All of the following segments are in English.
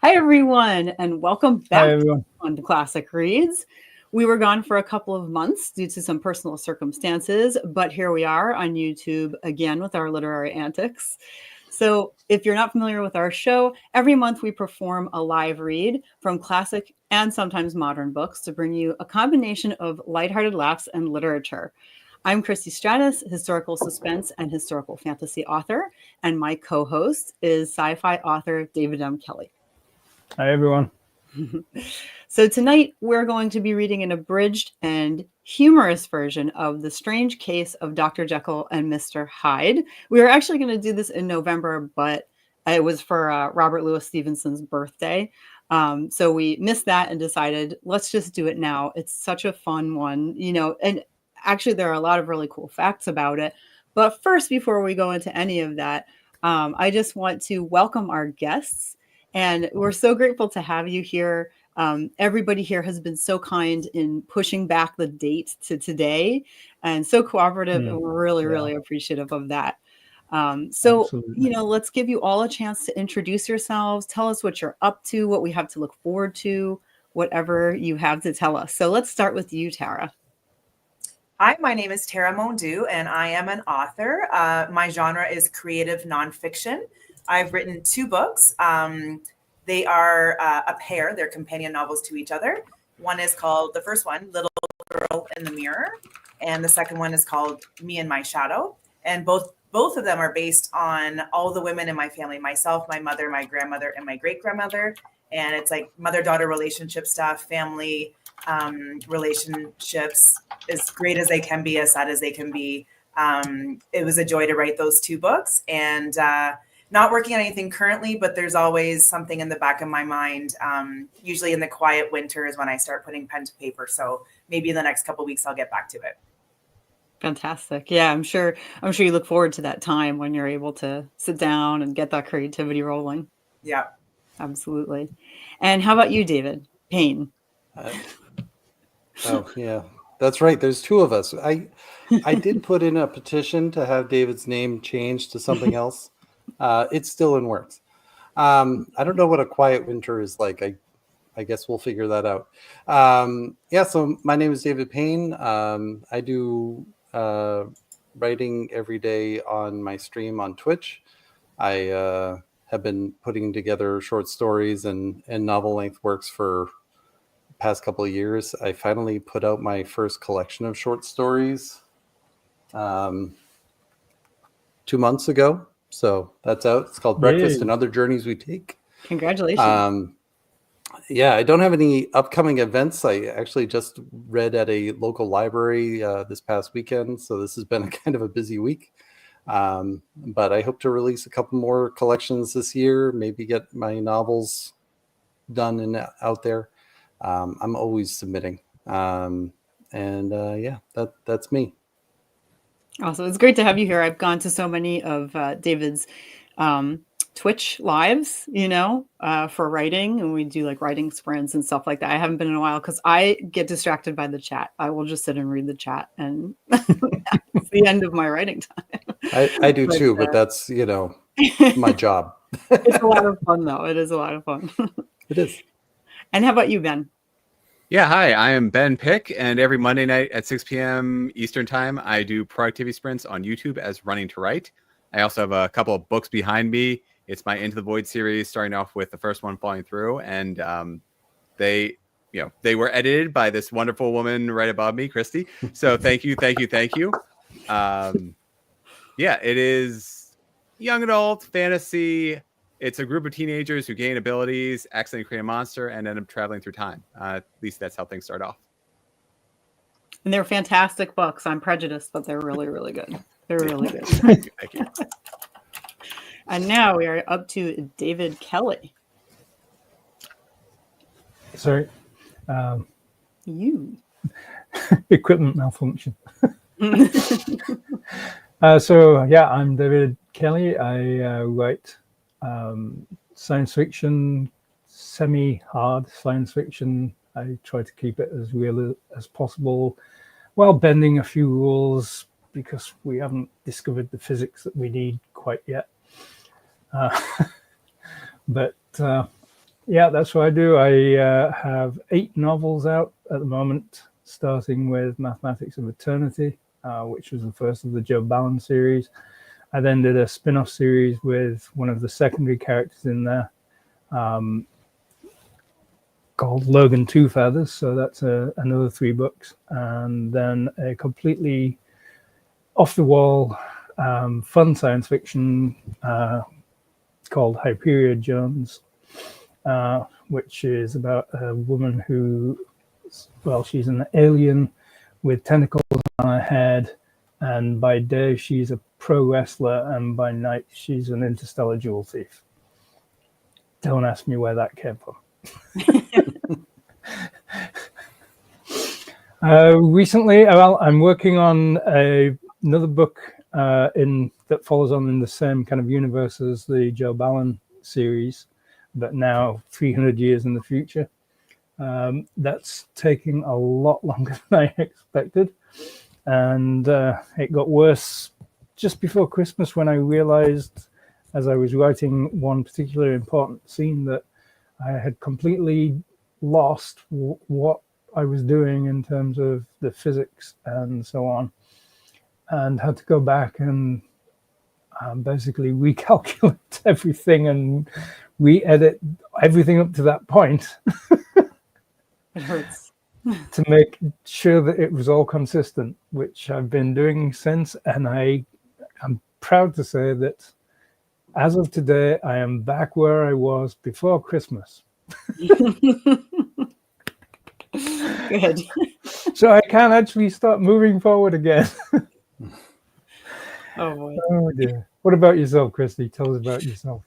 Everyone, and welcome back to Classic Reads. We were gone for a couple of months due to some personal circumstances, but here we are on YouTube again with our literary antics. So if you're not familiar with our show, every month we perform a live read from classic and sometimes modern books to bring you a combination of lighthearted laughs and literature. I'm Christie Stratos, historical suspense and historical fantasy author, and my co-host is sci-fi author David M. Kelly. Hi, everyone. So tonight we're going to be reading an abridged and humorous version of The Strange Case of Dr. Jekyll and Mr. Hyde. We were actually going to do this in November, but it was for Robert Louis Stevenson's birthday. So we missed that and decided, let's just do it now. It's such a fun one, you know, and actually there are a lot of really cool facts about it. But first, before we go into any of that, I just want to welcome our guests. And we're so grateful to have you here. Everybody here has been so kind in pushing back the date to today and so cooperative. And we're really appreciative of that. So, Absolutely. You know, let's give you all a chance to introduce yourselves. Tell us what you're up to, what we have to look forward to, whatever you have to tell us. So let's start with you, Tara. Hi, my name is Tara Mondou, and I am an author. My genre is creative nonfiction. I've written 2 books. They are a pair. They're companion novels to each other. One is called, the first one, Little Girl in the Mirror. And the second one is called Me and My Shadow. And both of them are based on all the women in my family, myself, my mother, my grandmother, and my great-grandmother. And it's like mother-daughter relationship stuff, family relationships, as great as they can be, as sad as they can be. It was a joy to write those 2 books. And not working on anything currently, but there's always something in the back of my mind. Usually in the quiet winter is when I start putting pen to paper. So maybe in the next couple of weeks, I'll get back to it. Fantastic. Yeah, I'm sure you look forward to that time when you're able to sit down and get that creativity rolling. Yeah, absolutely. And how about you, David Payne? Oh, yeah, that's right. There's 2 of us. I did put in a petition to have David's name changed to something else. It's still in works. I don't know what a quiet winter is like. I guess we'll figure that out. Yeah, so my name is David Payne. I do writing every day on my stream on Twitch. I have been putting together short stories and novel-length works for the past couple of years. I finally put out my first collection of short stories 2 months ago. So that's out. It's called Breakfast and Other Journeys We Take. Congratulations. Yeah, I don't have any upcoming events. I actually just read at a local library this past weekend. So this has been a kind of a busy week. But I hope to release a couple more collections this year, maybe get my novels done and out there. I'm always submitting. Yeah, that's me. Awesome. It's great to have you here. I've gone to so many of David's Twitch lives, you know, for writing, and we do like writing sprints and stuff like that. I haven't been in a while because I get distracted by the chat. I will just sit and read the chat, and it's the end of my writing time. I do too, but that's, you know, my job. It's a lot of fun, though. It is a lot of fun. It is. And how about you, Ben? Yeah, hi, I am Ben Pick, and every Monday night at 6 p.m. Eastern Time, I do productivity sprints on YouTube as Running to Write. I also have a couple of books behind me. It's my Into the Void series, starting off with the first one, Falling Through, and they were edited by this wonderful woman right above me, Christie. So thank you. Yeah, it is young adult fantasy. It's a group of teenagers who gain abilities, accidentally create a monster, and end up traveling through time. At least that's how things start off. And they're fantastic books. I'm prejudiced, but they're really, really good. They're really good. Thank you. And now we are up to David Kelly. Sorry. You. Equipment malfunction. So yeah, I'm David Kelly. I write science fiction, semi-hard science fiction. I try to keep it as real as possible, while bending a few rules because we haven't discovered the physics that we need quite yet. But yeah, that's what I do. I have 8 novels out at the moment, starting with Mathematics of Eternity, which was the first of the Joe Ballon series. I then did a spin-off series with one of the secondary characters in there, called Logan Two Feathers. So that's another 3 books. And then a completely off-the-wall fun science fiction called Hyperion Jones, which is about a woman who, well, she's an alien with tentacles on her head, and by day she's a pro wrestler, and by night she's an interstellar jewel thief. Don't ask me where that came from. Recently, well, I'm working on another book that follows on in the same kind of universe as the Joe Ballon series, but now 300 years in the future. That's taking a lot longer than I expected. And it got worse just before Christmas when I realized, as I was writing one particular important scene, that I had completely lost what I was doing in terms of the physics and so on, and had to go back and basically recalculate everything and re-edit everything up to that point. It hurts. To make sure that it was all consistent, which I've been doing since. And I'm proud to say that as of today, I am back where I was before Christmas. Good. So I can actually start moving forward again. Oh boy. Oh dear. What about yourself, Christie? Tell us about yourself.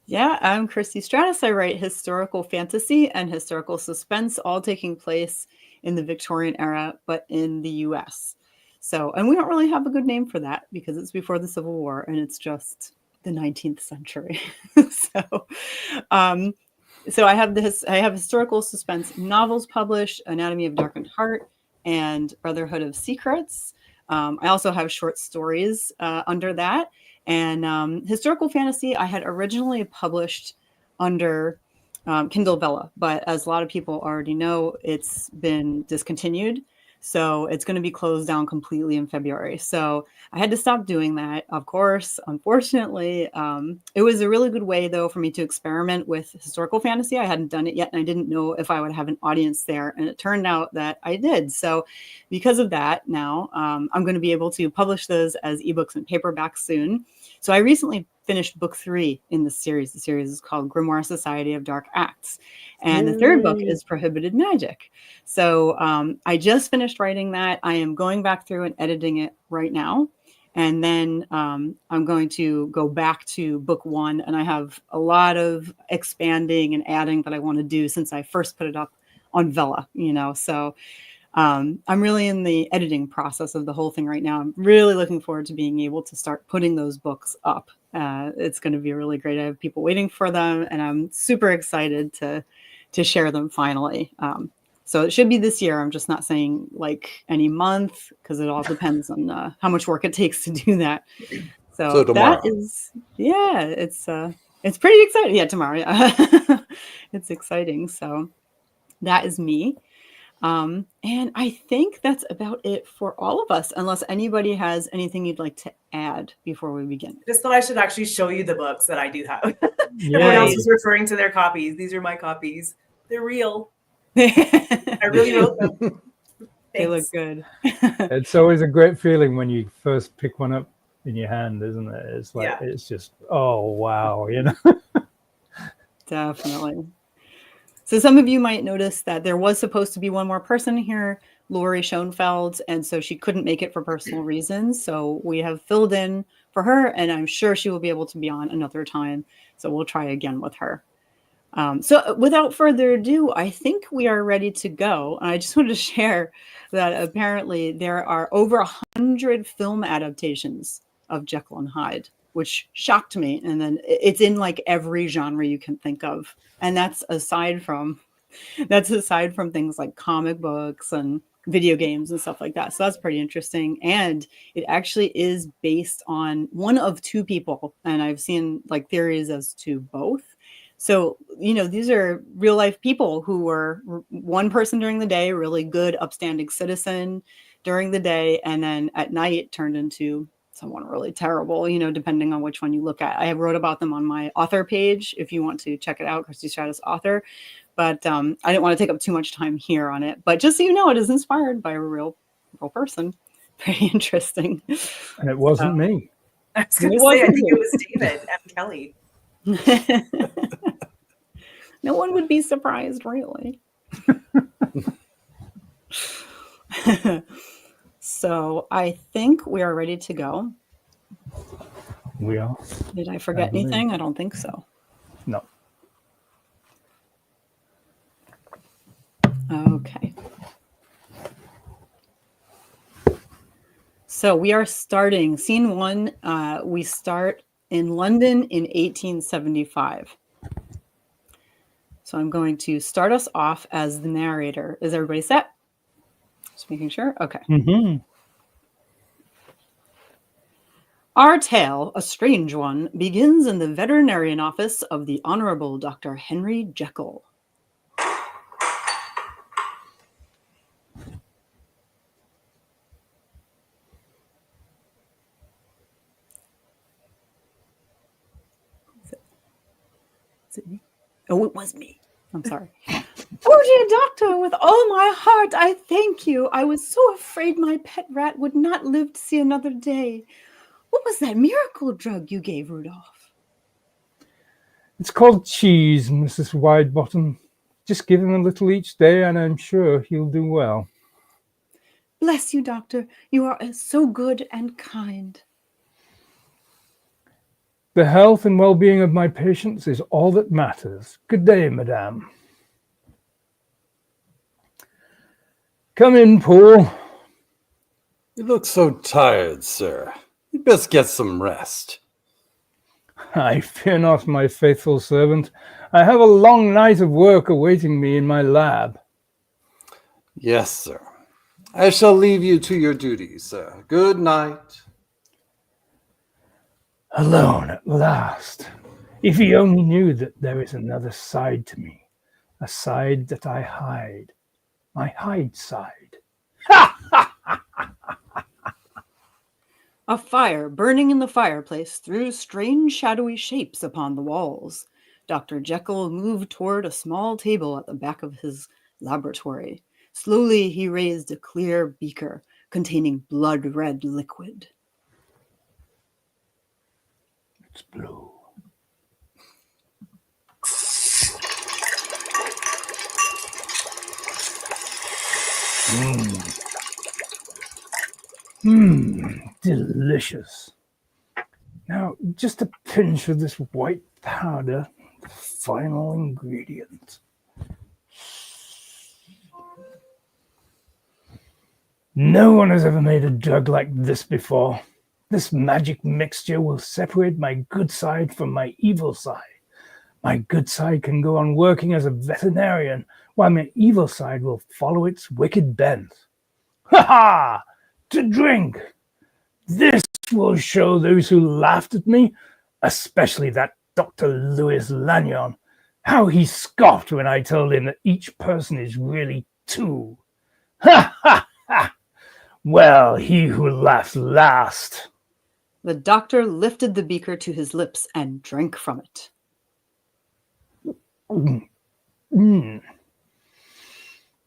Yeah, I'm Christie Stratos. I write historical fantasy and historical suspense, all taking place in the Victorian era, but in the US. So, and we don't really have a good name for that because it's before the Civil War and it's just the 19th century. So I have historical suspense novels published, Anatomy of Darkened Heart and Brotherhood of Secrets. I also have short stories under that. And historical fantasy, I had originally published under Kindle Vella, but as a lot of people already know, it's been discontinued. So it's going to be closed down completely in February. So I had to stop doing that, of course, unfortunately. It was a really good way, though, for me to experiment with historical fantasy. I hadn't done it yet, and I didn't know if I would have an audience there. And it turned out that I did. So because of that, now I'm going to be able to publish those as ebooks and paperbacks soon. So I recently finished book 3 in the series. The series is called Grimoire Society of Dark Acts. And the 3rd book is Prohibited Magic. So I just finished writing that. I am going back through and editing it right now. And then I'm going to go back to book 1. And I have a lot of expanding and adding that I want to do since I first put it up on Vella, So I'm really in the editing process of the whole thing right now. I'm really looking forward to being able to start putting those books up. It's going to be really great. I have people waiting for them, and I'm super excited to share them finally. So it should be this year. I'm just not saying like any month because it all depends on how much work it takes to do that. So tomorrow. That is, yeah, it's pretty exciting. Yeah, tomorrow. Yeah. It's exciting. So that is me. And I think that's about it for all of us, unless anybody has anything you'd like to add before we begin. Just thought I should actually show you the books that I do have. Yeah. Everyone else is referring to their copies. These are my copies. They're real. I really wrote them. They look good. It's always a great feeling when you first pick one up in your hand, isn't it? It's like, It's just, oh, wow, Definitely. So some of you might notice that there was supposed to be one more person here, Lori Schoenfeld, and so she couldn't make it for personal reasons. So we have filled in for her, and I'm sure she will be able to be on another time. So we'll try again with her. So without further ado, I think we are ready to go. And I just wanted to share that apparently there are over 100 film adaptations of Jekyll and Hyde, which shocked me. And then it's in like every genre you can think of. And that's aside from things like comic books and video games and stuff like that. So that's pretty interesting. And it actually is based on one of two people. And I've seen like theories as to both. So, these are real life people who were one person during the day, really good, upstanding citizen during the day. And then at night turned into someone really terrible, depending on which one you look at. I wrote about them on my author page if you want to check it out, Christie Stratos author. But I didn't want to take up too much time here on it. But just so you know, it is inspired by a real person. Pretty interesting. And it wasn't me. I was going to say, I think it was David M. Kelly. No one would be surprised, really. So I think we are ready to go. We are. Did I forget anything? I don't think so. No. Okay. So we are starting scene 1. We start in London in 1875. So I'm going to start us off as the narrator. Is everybody set? Just making sure. Okay. Mm-hmm. Our tale, a strange one, begins in the veterinarian office of the Honorable Dr. Henry Jekyll. Is it me? Oh, it was me. I'm sorry. Oh, dear doctor, with all my heart, I thank you. I was so afraid my pet rat would not live to see another day. What was that miracle drug you gave Rudolph? It's called cheese, Mrs. Widebottom. Just give him a little each day, and I'm sure he'll do well. Bless you, doctor. You are so good and kind. The health and well-being of my patients is all that matters. Good day, madame. Come in, Paul. You look so tired, sir. You'd best get some rest. I fear not, my faithful servant. I have a long night of work awaiting me in my lab. Yes, sir. I shall leave you to your duties, sir. Good night. Alone at last. If he only knew that there is another side to me, a side that I hide, my Hyde side. A fire burning in the fireplace threw strange shadowy shapes upon the walls. Dr. Jekyll moved toward a small table at the back of his laboratory. Slowly he raised a clear beaker containing blood-red liquid. It's blue. Delicious. Now, just a pinch of this white powder, the final ingredient. No one has ever made a drug like this before. This magic mixture will separate my good side from my evil side. My good side can go on working as a veterinarian, while my evil side will follow its wicked bent. Ha ha! To drink! This will show those who laughed at me, especially that Dr. Louis Lanyon, how he scoffed when I told him that each person is really two. Ha ha ha! Well, he who laughs last. The doctor lifted the beaker to his lips and drank from it.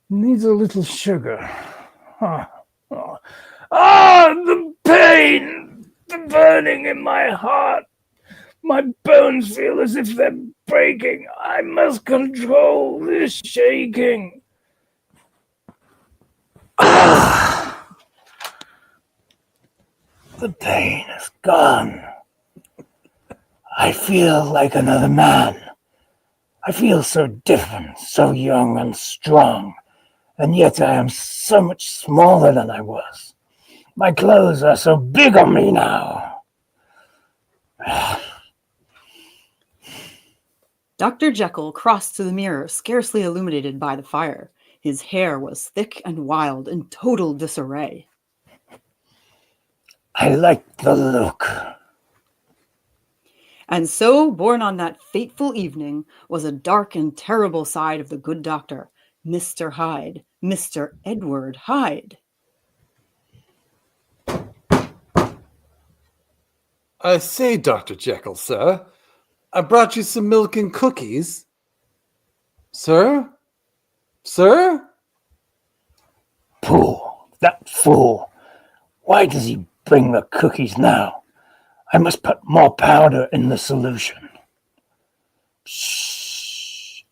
Needs a little sugar. The pain! The burning in my heart. My bones feel as if they're breaking. I must control this shaking. The pain is gone. I feel like another man. I feel so different, so young and strong, and yet I am so much smaller than I was. My clothes are so big on me now. Dr. Jekyll crossed to the mirror, scarcely illuminated by the fire. His hair was thick and wild, in total disarray. I like the look. And so, born on that fateful evening, was a dark and terrible side of the good doctor, Mr. Hyde, Mr. Edward Hyde. I say, Dr. Jekyll, sir, I brought you some milk and cookies. Sir? Sir? Fool, that fool. Why does he bring the cookies now? I must put more powder in the solution. Shh.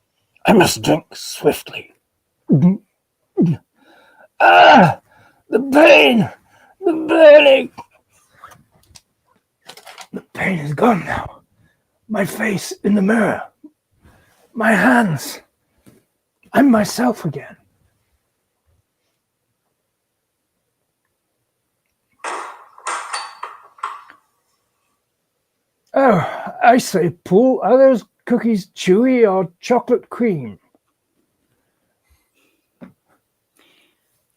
I must drink swiftly. Ah! The pain! The burning! The pain is gone now. My face in the mirror. My hands. I'm myself again. Oh, I say, Paul, are those cookies chewy or chocolate cream?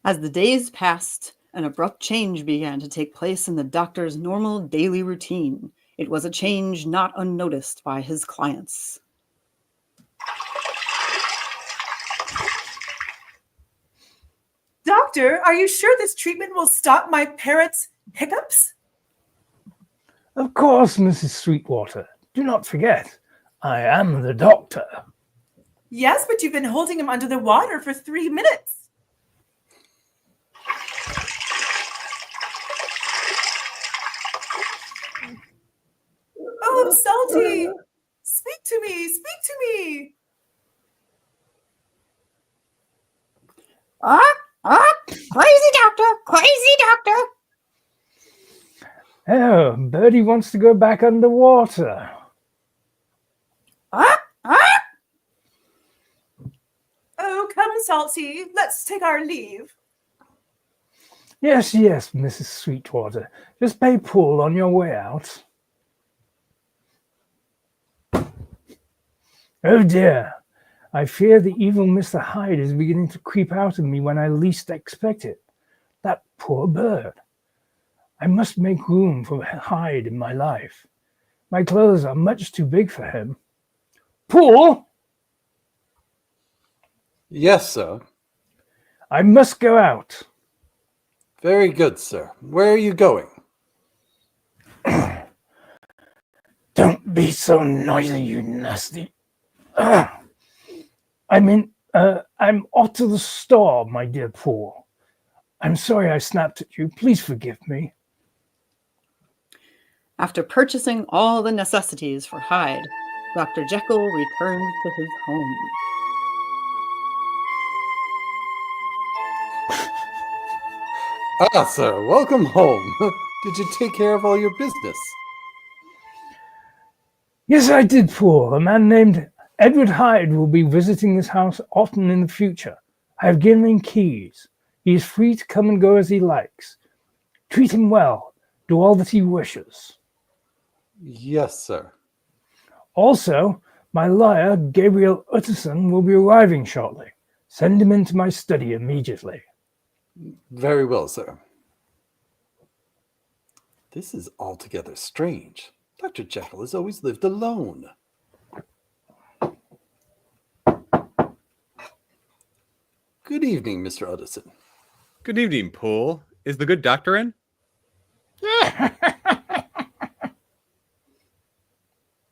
As the days passed, an abrupt change began to take place in the doctor's normal daily routine. It was a change not unnoticed by his clients. Doctor, are you sure this treatment will stop my parrot's hiccups? Of course, Mrs. Sweetwater. Do not forget, I am the doctor. Yes, but you've been holding him under the water for 3 minutes. Oh, Salty! Speak to me! Speak to me! Crazy doctor! Crazy doctor! Oh, Birdie wants to go back underwater. Oh, come, Salty. Let's take our leave. Yes, yes, Mrs. Sweetwater. Just pay Paul on your way out. Oh dear. I fear the evil Mr. Hyde is beginning to creep out of me when I least expect it. That poor bird. I must make room for Hyde in my life. My clothes are much too big for him. Paul! Yes, sir. I must go out. Very good, sir. Where are you going? Don't be so noisy, you nasty. I'm off to the store, my dear Paul. I'm sorry I snapped at you. Please forgive me. After purchasing all the necessities for Hyde, Dr. Jekyll returned to his home. Ah, sir, welcome home. Did you take care of all your business? Yes, I did, Paul. A man named Edward Hyde will be visiting this house often in the future. I have given him keys. He is free to come and go as he likes. Treat him well. Do all that he wishes. Yes, sir. Also, my lawyer, Gabriel Utterson, will be arriving shortly. Send him into my study immediately. Very well, sir. This is altogether strange. Dr. Jekyll has always lived alone. Good evening, Mr. Utterson. Good evening, Poole. Is the good doctor in?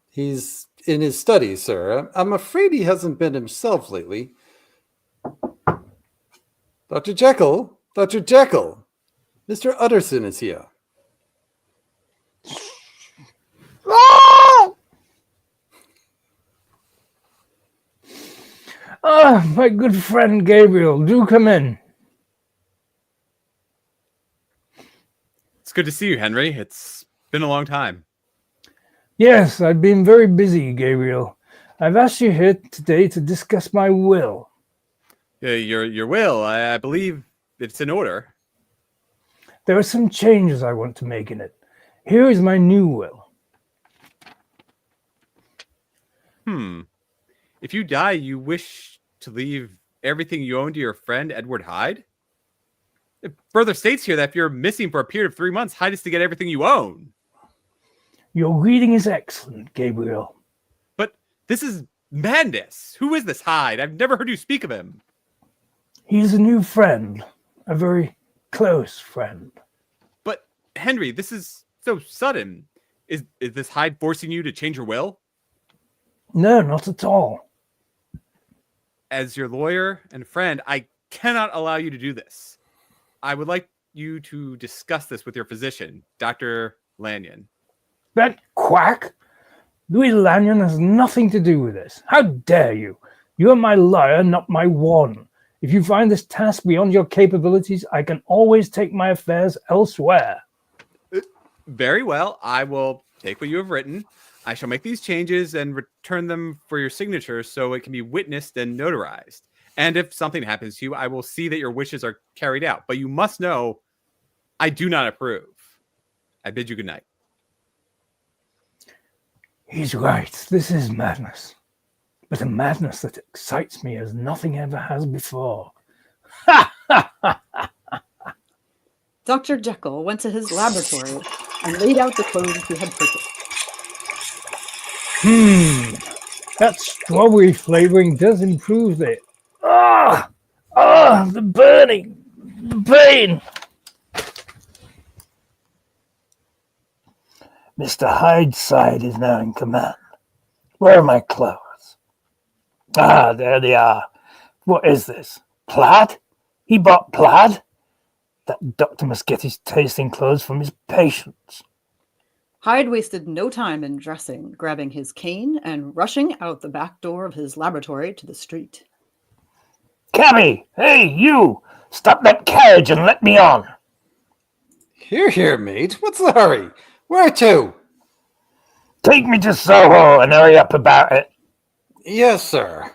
He's in his study, sir. I'm afraid he hasn't been himself lately. Dr. Jekyll! Dr. Jekyll! Mr. Utterson is here. Ah, my good friend Gabriel, do come in. good to see you, Henry. It's been a long time. Yes, I've been very busy, Gabriel. I've asked you here today to discuss my will. Your will, I believe it's in order. There are some changes I want to make in it. Here is my new will. If you die, you wish to leave everything you own to your friend Edward Hyde? It further states here that if you're missing for a period of 3 months, Hyde is to get everything you own. Your reading is excellent, Gabriel. But this is madness. Who is this Hyde? I've never heard you speak of him. He's a new friend, a very close friend. But Henry, this is so sudden. Is this Hyde forcing you to change your will? No, not at all. As your lawyer and friend, I cannot allow you to do this. I would like you to discuss this with your physician, Dr. Lanyon. That quack? Louis Lanyon has nothing to do with this. How dare you? You are my lawyer, not my warden. If you find this task beyond your capabilities, I can always take my affairs elsewhere. Very well. I will take what you have written. I shall make these changes and return them for your signature so it can be witnessed and notarized. And if something happens to you, I will see that your wishes are carried out. But you must know, I do not approve. I bid you good night. He's right. This is madness. But a madness that excites me as nothing ever has before. Dr. Jekyll went to his laboratory and laid out the clothes he had purchased. That strawberry flavoring does improve it. The burning, the pain. Mr. Hyde's side is now in command. Where are my clothes? There they are. What is this? Plaid? He bought plaid? That doctor must get his taste in clothes from his patients. Hyde wasted no time in dressing, grabbing his cane and rushing out the back door of his laboratory to the street. Cabby! Hey, you! Stop that carriage and let me on! Here, mate. What's the hurry? Where to? Take me to Soho and hurry up about it. Yes, sir.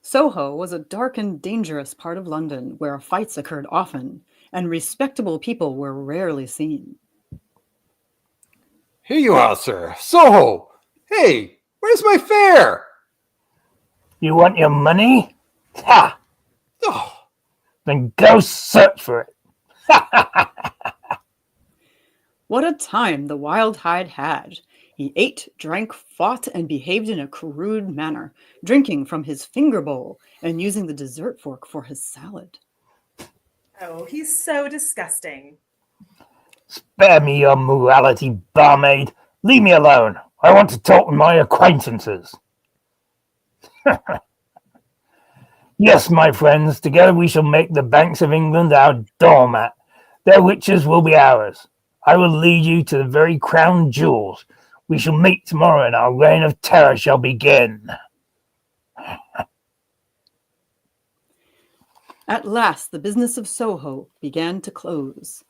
Soho was a dark and dangerous part of London where fights occurred often and respectable people were rarely seen. Here you are, sir. Soho. Hey, where's my fare? You want your money? Ha! Oh, Then go search for it. What a time the wild Hyde had. He ate, drank, fought, and behaved in a crude manner, drinking from his finger bowl and using the dessert fork for his salad. Oh, he's so disgusting. Spare me your morality, barmaid. Leave me alone. I want to talk with my acquaintances. Yes, my friends, together we shall make the banks of England our doormat. Their riches will be ours. I will lead you to the very crown jewels. We shall meet tomorrow and our reign of terror shall begin. At last, the business of Soho began to close.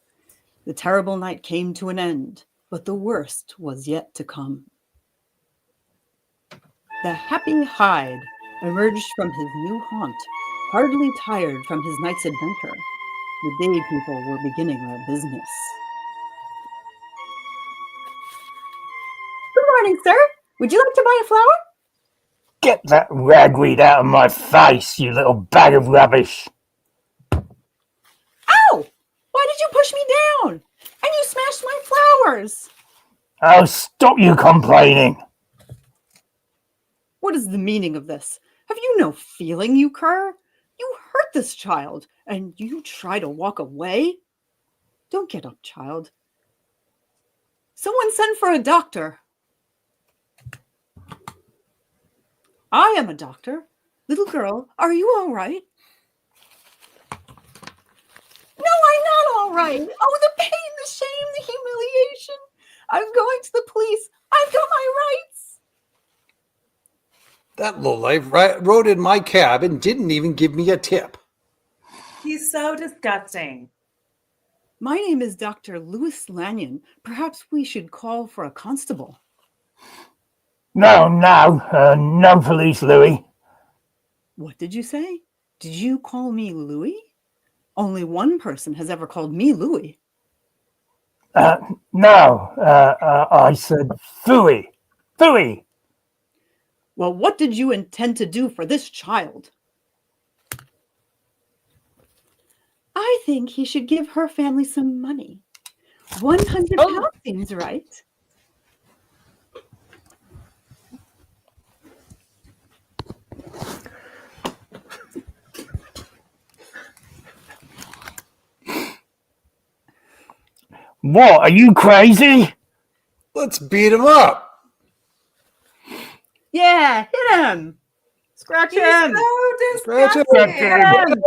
The terrible night came to an end, but the worst was yet to come. The happy Hyde emerged from his new haunt, hardly tired from his night's adventure. The day people were beginning their business. Good morning, sir. Would you like to buy a flower? Get that ragweed out of my face, you little bag of rubbish. Ow! Why did you push me down? And you smashed my flowers. Oh, stop you complaining. What is the meaning of this? Have you no feeling, you cur? You hurt this child, and you try to walk away? Don't get up, child. Someone send for a doctor. I am a doctor. Little girl, are you all right? No, I'm not all right. Oh, the pain, the shame, the humiliation. I'm going to the police. I've got my rights. that lowlife rode in my cab and didn't even give me a tip. He's so disgusting. My name is Dr. Louis Lanyon. Perhaps we should call for a constable. No, no police, Louis. What did you say? Did you call me Louis? Only one person has ever called me Louis. No, I said Fooey. Fooey. Well, what did you intend to do for this child? I think he should give her family some money. 100 pounds seems right. What, are you crazy? Let's beat him up. Yeah, hit him. Scratch him. So Scratch him. disgusting.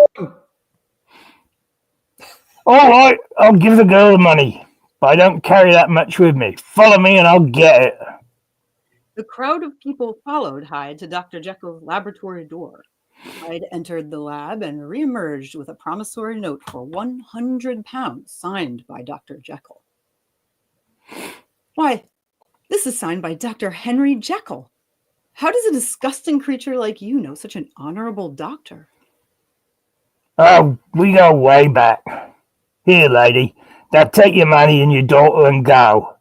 All right, I'll give the girl the money, but I don't carry that much with me. Follow me and I'll get it. The crowd of people followed Hyde to Dr. Jekyll's laboratory door. Hyde entered the lab and reemerged with a promissory note for 100 pounds signed by Dr. Jekyll. Why, this is signed by Dr. Henry Jekyll. How does a disgusting creature like you know such an honorable doctor? Oh, we go way back. Here, lady, now take your money and your daughter and go.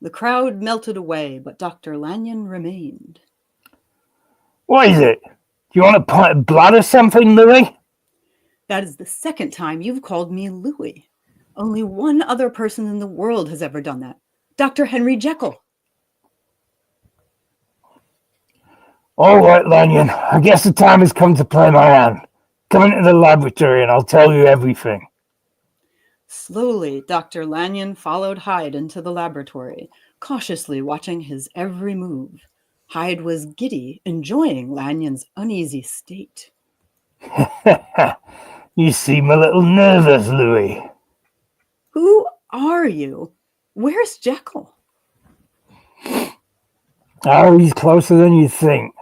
The crowd melted away, but Dr. Lanyon remained. What is it? Do you want a pint of blood or something, Louis? That is the second time you've called me Louis. Only one other person in the world has ever done that. Dr. Henry Jekyll. All right, Lanyon, I guess the time has come to play my hand. Come into the laboratory and I'll tell you everything. Slowly, Dr. Lanyon followed Hyde into the laboratory, cautiously watching his every move. Hyde was giddy, enjoying Lanyon's uneasy state. You seem a little nervous, Louis. Who are you? Where's Jekyll? Oh, he's closer than you think.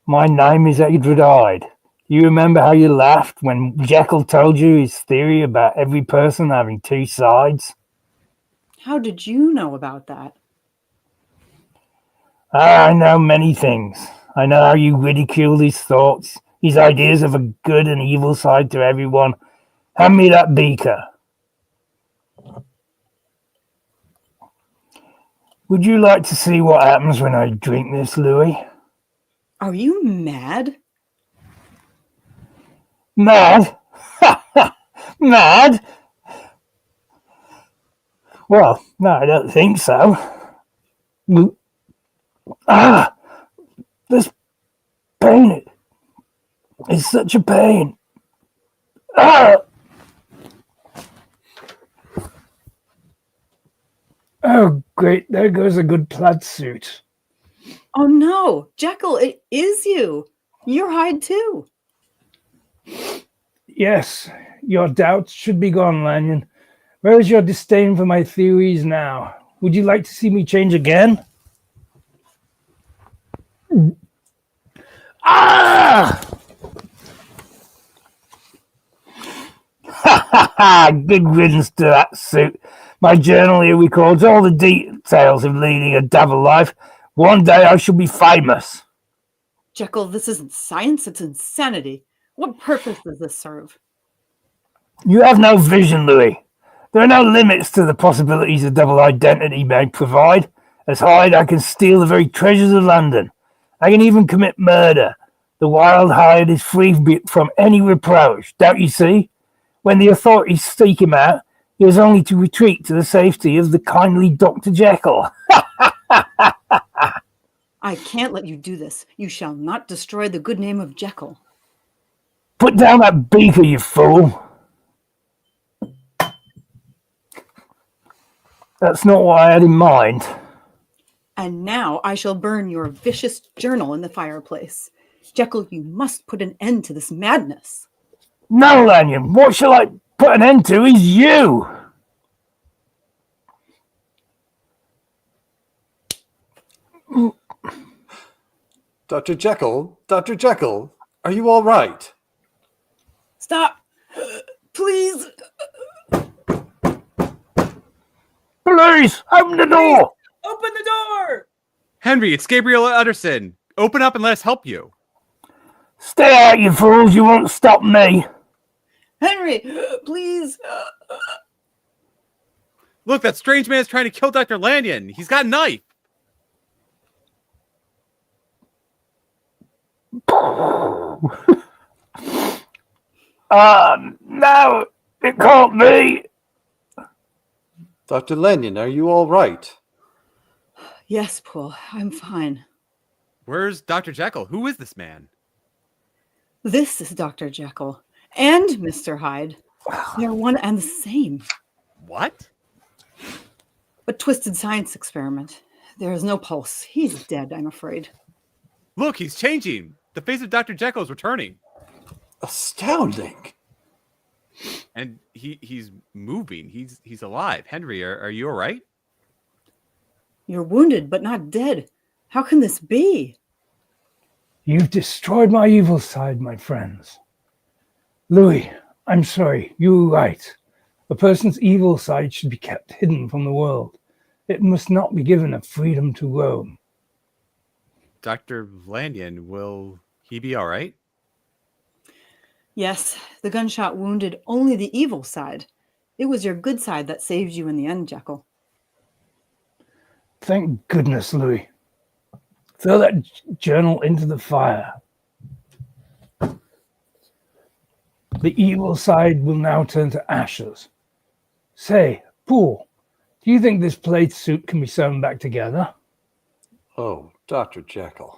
My name is Edward Hyde. You remember how you laughed when Jekyll told you his theory about every person having two sides? How did you know about that? I know many things. I know how you ridiculed his thoughts, his ideas of a good and evil side to everyone. Hand me that beaker. Would you like to see what happens when I drink this, Louis? Are you mad? Mad? Mad? Well, no, I don't think so. This pain. It's such a pain. Oh, great. There goes a good plaid suit. Oh no, Jekyll, it is you. You're Hyde too. Yes, your doubts should be gone, Lanyon. Where is your disdain for my theories now? Would you like to see me change again? Ah! Ha ha! Good riddance to that suit. My journal here records all the details of leading a double life. One day I shall be famous. Jekyll, this isn't science, it's insanity. What purpose does this serve? You have no vision, Louis. There are no limits to the possibilities a double identity may provide. As Hyde, I can steal the very treasures of London. I can even commit murder. The wild Hyde is free from any reproach, don't you see? When the authorities seek him out, he has only to retreat to the safety of the kindly Dr. Jekyll. I can't let you do this. You shall not destroy the good name of Jekyll. Put down that beaker, you fool. That's not what I had in mind. And now I shall burn your vicious journal in the fireplace. Jekyll, you must put an end to this madness. No, Lanyon, what shall I put an end to is you. Dr. Jekyll, are you all right? Stop! Please! Police! Open the door! Open the door! Henry, it's Gabriel Utterson. Open up and let us help you. Stay out, you fools! You won't stop me! Henry, please. Look, that strange man is trying to kill Dr. Lanyon. He's got a knife. No, it can't be. Dr. Lanyon, are you all right? Yes, Paul, I'm fine. Where's Dr. Jekyll? Who is this man? This is Dr. Jekyll and Mr. Hyde. They're one and the same. What? A twisted science experiment. There is no pulse. He's dead, I'm afraid. Look, he's changing. The face of Dr. Jekyll is returning. Astounding. And he's moving. He's alive. Henry, are you all right? You're wounded, but not dead. How can this be? You've destroyed my evil side, my friends. Louis, I'm sorry, you were right. A person's evil side should be kept hidden from the world. It must not be given a freedom to roam. Dr. Lanyon, will he be all right? Yes, the gunshot wounded only the evil side. It was your good side that saved you in the end, Jekyll. Thank goodness, Louis. Throw that journal into the fire. The evil side will now turn to ashes. Say, Paul, do you think this plaid suit can be sewn back together? Oh, Dr. Jekyll.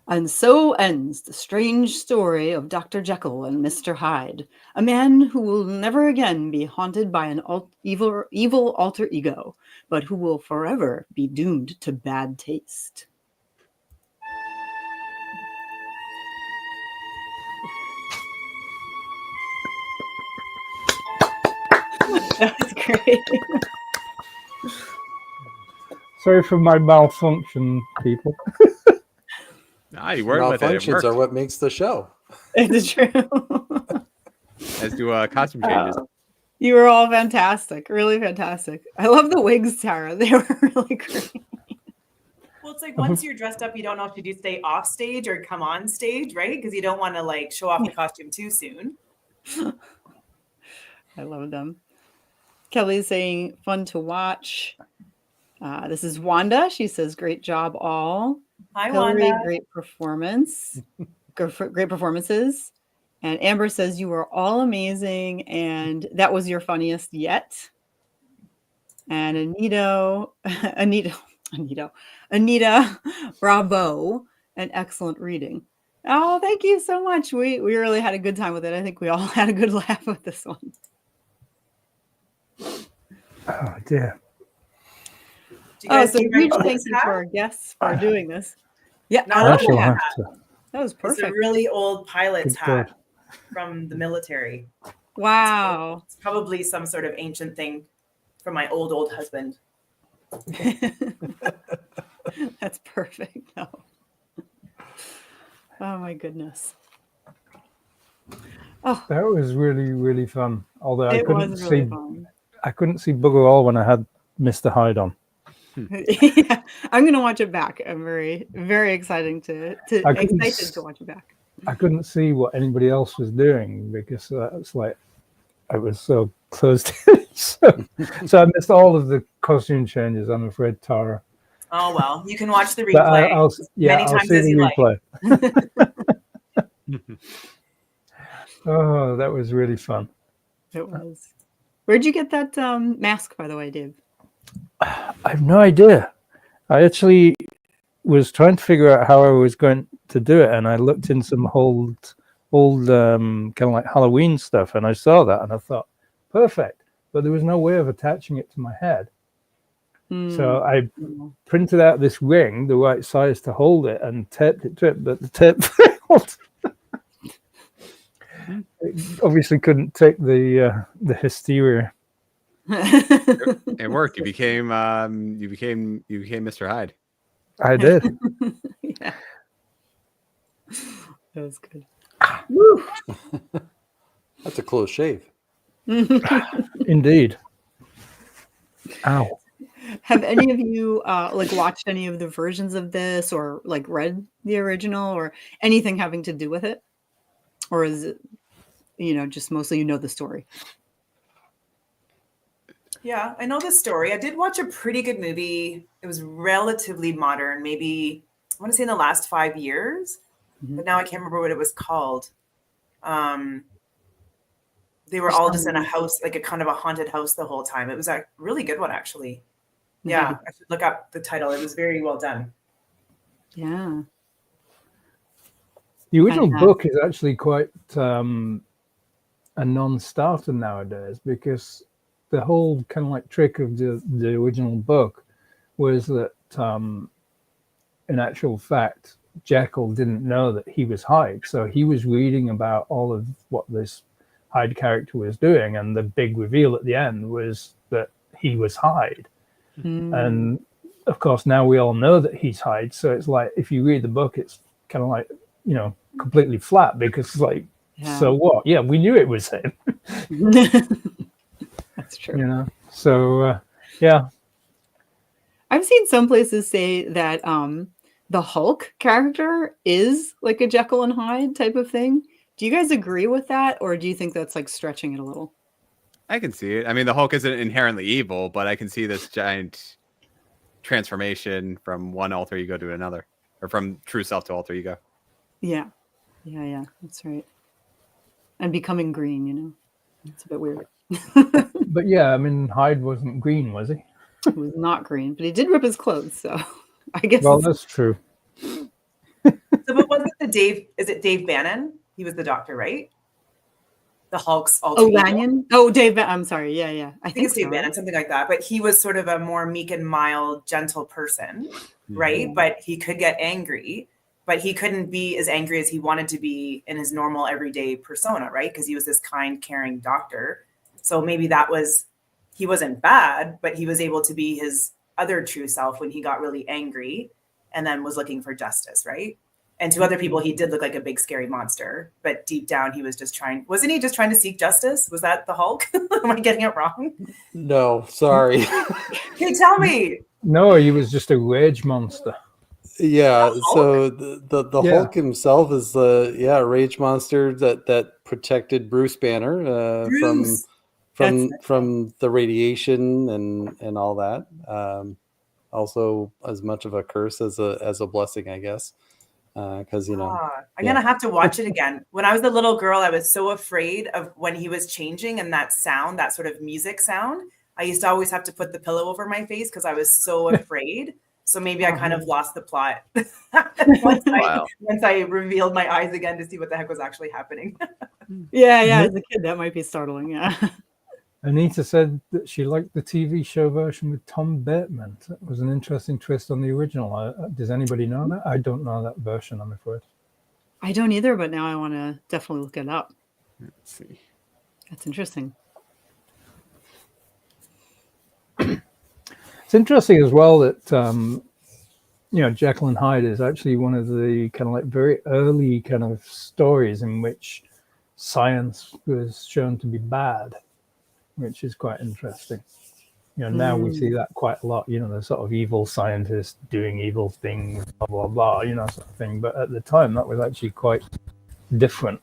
And so ends the strange story of Dr. Jekyll and Mr. Hyde, a man who will never again be haunted by an evil alter ego, but who will forever be doomed to bad taste. That was great. Sorry for my malfunction, people. Nah, you worked with it. It Malfunctions worked. are what makes the show. It's true. As do costume changes. You were all fantastic. Really fantastic. I love the wigs, Tara. They were really great. Well, it's like once you're dressed up, you don't know if you stay off stage or come on stage, right? Because you don't want to like show off the costume too soon. I love them. Kelly's saying fun to watch. This is Wanda. She says, great job all. Hi, Hillary, Wanda. great performance. Great performances. And Amber says, you were all amazing. And that was your funniest yet. And Anita, bravo. An excellent reading. Oh, thank you so much. We really had a good time with it. I think we all had a good laugh with this one. Oh, dear. Do you guys So see my huge pilot's thank you to hat? our guests for doing this. Yeah, No, I I love shall that. have to. That was It's a perfect. really old pilot's Good hat God. from the military. Wow. It's probably some sort of ancient thing from my old husband. That's perfect. No. Oh my goodness. Oh, That was really, really fun. Although it was really fun. I couldn't see bugger all when I had Mr. Hyde on. Yeah, I'm gonna watch it back. I'm very, very excited to watch it back. I couldn't see what anybody else was doing because it's like I was so closed in. So I missed all of the costume changes, I'm afraid, Tara. Oh well, you can watch the But replay I'll many times see as the you like. replay. Oh, that was really fun. It was. Where'd you get that mask, by the way, Dave? I have no idea. I actually was trying to figure out how I was going to do it, and I looked in some old kind of like Halloween stuff, and I saw that, and I thought, perfect. But there was no way of attaching it to my head. So I printed out this ring, the right size to hold it, and taped it to it, but the tape failed. It obviously couldn't take the hysteria. It worked. You became Mr. Hyde. I did. Yeah. That was good. Woo. That's a close shave. Indeed. Ow. Have any of you like watched any of the versions of this or like read the original or anything having to do with it? Or is it, just mostly the story? Yeah, I know the story. I did watch a pretty good movie. It was relatively modern, maybe I want to say in the last 5 years, but now I can't remember what it was called. They were all just in a house, like a kind of a haunted house the whole time. It was a really good one, actually. Yeah, I should look up the title. It was very well done. Yeah. The original book is actually quite a non-starter nowadays, because the whole kind of like trick of the original book was that in actual fact, Jekyll didn't know that he was Hyde. So he was reading about all of what this Hyde character was doing, and the big reveal at the end was that he was Hyde. And of course now we all know that he's Hyde, so it's like if you read the book, it's kind of like completely flat, because it's like, so what? Yeah, we knew it was him. That's true. So yeah, I've seen some places say that the Hulk character is like a Jekyll and Hyde type of thing. Do you guys agree with that, or do you think that's like stretching it a little? I can see it. I mean, the Hulk isn't inherently evil, but I can see this giant transformation from one alter ego to another, or from true self to alter ego. Yeah. That's right. And becoming green, it's a bit weird. but yeah, I mean, Hyde wasn't green, was he? He was not green, but he did rip his clothes, so I guess. Well, that's true. So, but was it is it Dave Bannon? He was the doctor, right? The Hulk's alter ego. Lanyon? Oh, Dave. I'm sorry. Yeah. I think it's Dave Bannon, something like that. But he was sort of a more meek and mild, gentle person, right? But he could get angry, but he couldn't be as angry as he wanted to be in his normal everyday persona, right? Because he was this kind, caring doctor. So maybe he wasn't bad, but he was able to be his other true self when he got really angry and then was looking for justice, right? And to other people, he did look like a big, scary monster. But deep down, he was wasn't he just trying to seek justice? Was that the Hulk? Am I getting it wrong? No, sorry. Hey, tell me. No, he was just a rage monster. Yeah, so the Hulk himself is a rage monster that protected Bruce Banner from the radiation and all that. Also, as much of a curse as a blessing, I guess. Because I'm gonna have to watch it again. When I was a little girl, I was so afraid of when he was changing, and that sound, that sort of music sound. I used to always have to put the pillow over my face because I was so afraid. So maybe I kind of lost the plot once I revealed my eyes again to see what the heck was actually happening. Yeah. As a kid, that might be startling. Yeah. Anita said that she liked the TV show version with Tom Bateman. That was an interesting twist on the original. Does anybody know that? I don't know that version, I'm afraid. I don't either, but now I want to definitely look it up. Let's see. That's interesting. It's interesting as well that, Jekyll and Hyde is actually one of the kind of like very early kind of stories in which science was shown to be bad, which is quite interesting. Now we see that quite a lot, the sort of evil scientist doing evil things, blah, blah, blah, sort of thing. But at the time, that was actually quite different.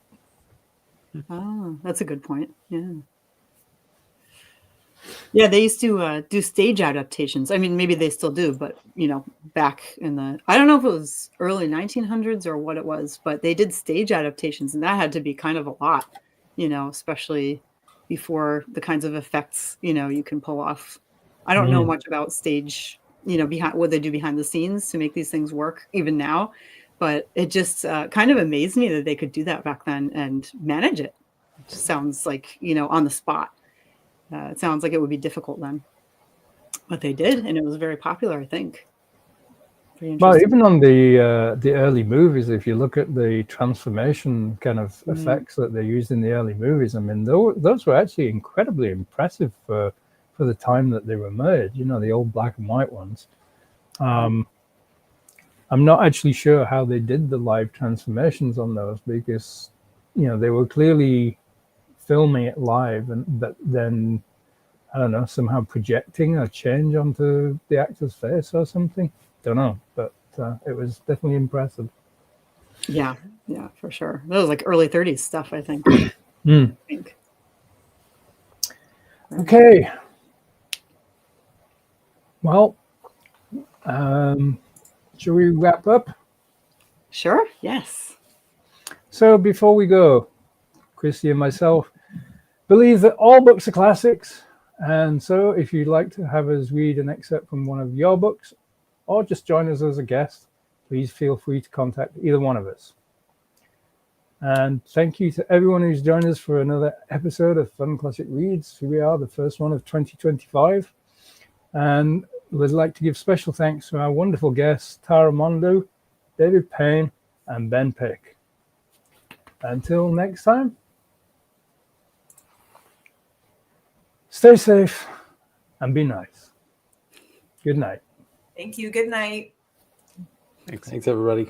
Oh, that's a good point. Yeah. Yeah, they used to do stage adaptations. I mean, maybe they still do, but, back in I don't know if it was early 1900s or what it was, but they did stage adaptations, and that had to be kind of a lot, especially before the kinds of effects, you can pull off. I don't know much about stage, behind what they do behind the scenes to make these things work even now, but it just kind of amazed me that they could do that back then and manage it. It just sounds like, on the spot. It sounds like it would be difficult then, but they did, and it was very popular, I think. Well, even on the early movies, if you look at the transformation kind of effects that they used in the early movies, I mean, those were actually incredibly impressive for the time that they were made. The old black and white ones. I'm not actually sure how they did the live transformations on those, because they were clearly filming it live, but then I don't know, somehow projecting a change onto the actor's face or something. Don't know, but it was definitely impressive. Yeah, for sure. That was like early 30s stuff, I think. Mm. I think. Okay. Well, shall we wrap up? Sure, yes. So before we go, Christie and myself believe that all books are classics. And so if you'd like to have us read an excerpt from one of your books or just join us as a guest, please feel free to contact either one of us. And thank you to everyone who's joined us for another episode of Fun Classic Reads. Here we are, the first one of 2025. And we'd like to give special thanks to our wonderful guests, Tara Mondou, David Payne, and Ben Pick. Until next time, stay safe and be nice. Good night. Thank you. Good night. Thanks, everybody.